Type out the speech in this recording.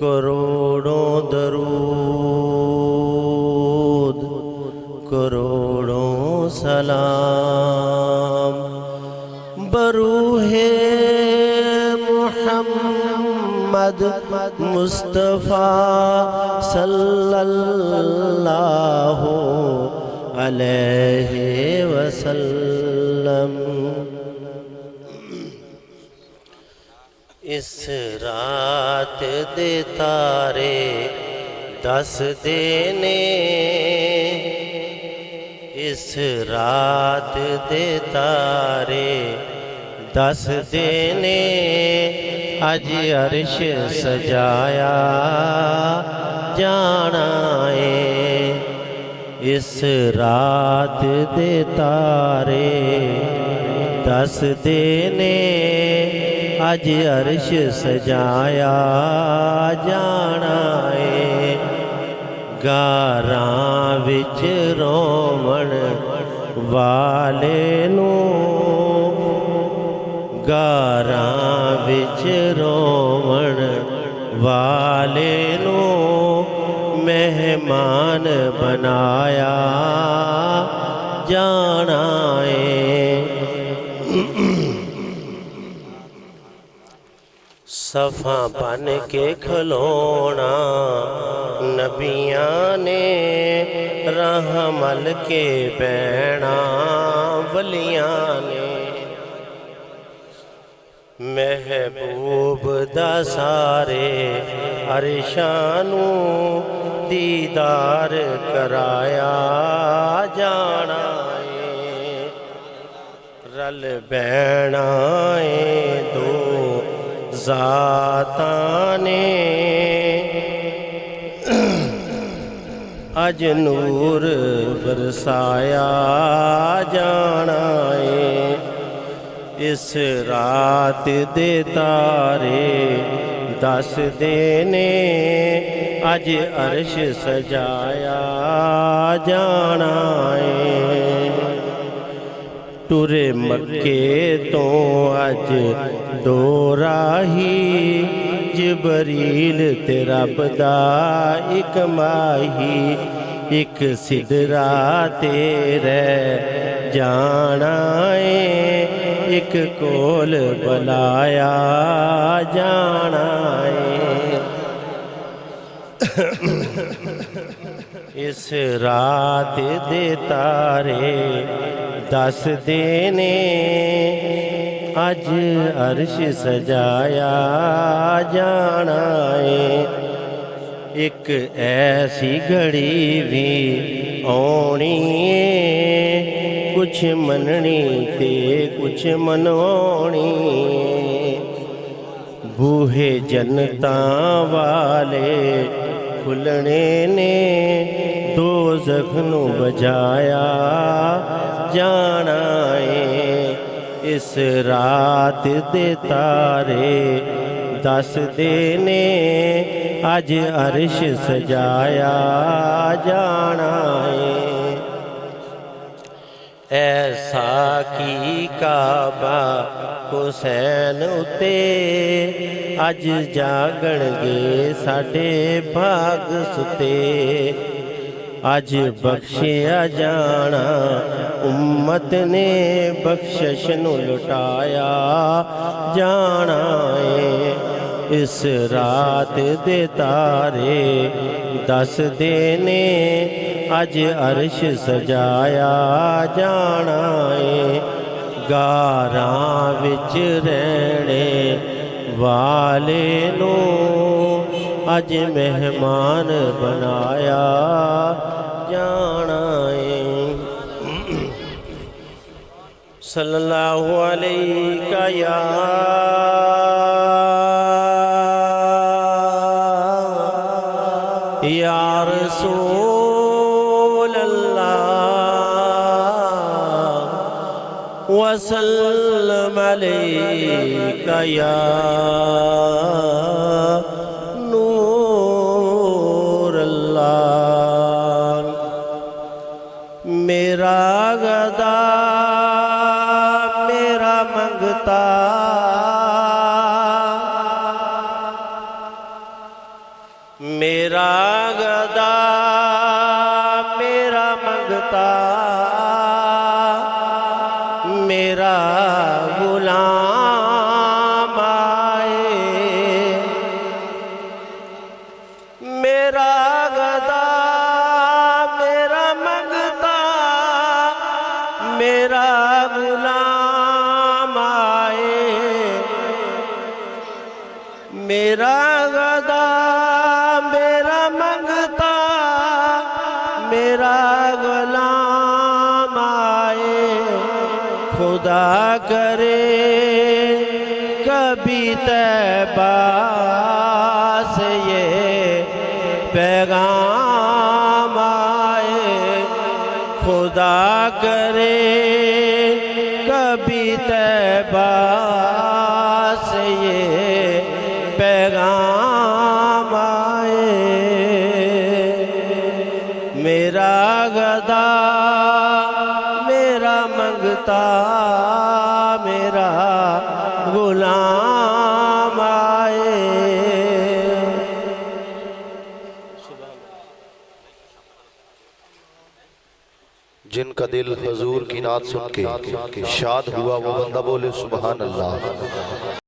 करोड़ों दरूद करोड़ों सलाम बरूहे मुहम्मद मुस्तफ़ा सल्लल्लाहु अलैहि वसल्लम। इस रात दे तारे दस देने, इस रात दे तारे दस देने, अज अर्श सजाया जाना है। इस रात दे तारे दस देने, अज अर्श सजाया जाना है। गारां विच रोवण वाले नूं, गारां विच रोवण वाले नूं मेहमान बनाया जाना है। सफ़ा बन के खलोना नबियाँ ने, राह मल के बैना वलियाँ ने। महबूब दा सारे अरशां नूं दीदार कराया जाना है। रल बैना दो ज़ातां ने, अज नूर बरसाया जाना है। इस रात दे तारे दस देने, अज अर्श सजाया जाना है। टुरे मक्के तो अज दो राही, जिबरील ते रब दा इक माही। इक सिदरा ते रह जाना है, इक कोल बुलाया जाना है। इस रात दे तारे दस देने, अज अर्श सजाया जाना है। एक ऐसी घड़ी भी आनी है, कुछ मननी ते कुछ मनवानी। बूहे जन्नतां वाले खुलने ने, दो ज़ख्म बजाया जाना है। इस रात दे तारे दस देने, अज अर्श सजाया जाना है। ऐसा की काबा हुसैन उते, अज जागणगे साडे भाग सुते। अज बख्शिया जाना उम्मत ने, बख्शिश नूं लुटाया जाना है। इस रात दे तारे दस देने, अज अर्श सजाया जाना है। गारां विच रहने वाले नूं, अज मेहमान बनाया जाना है। सल्लल्लाहु अलैका या रसूल अल्लाह, वसल्लम अलैका या नूर अल्लाह। मेरा गदा मेरा मंगता, मेरा गदा मेरा मंगता मेरा गुलाम आए। मेरा गदा मेरा मंगता मेरा गुलाम आए। मेरा गदा मेरा मंगता मेरा गुलाम आए। खुदा करे कभी तैबा से ये पैगाम आए। खुदा करे कभी तैबा से ये पैगाम आए। मेरा गदा मेरा मंगता मेरा गुलाम आए। जिनका दिल हुजूर की नात सुन के शाद हुआ वो बंदा बोले सुभान अल्लाह।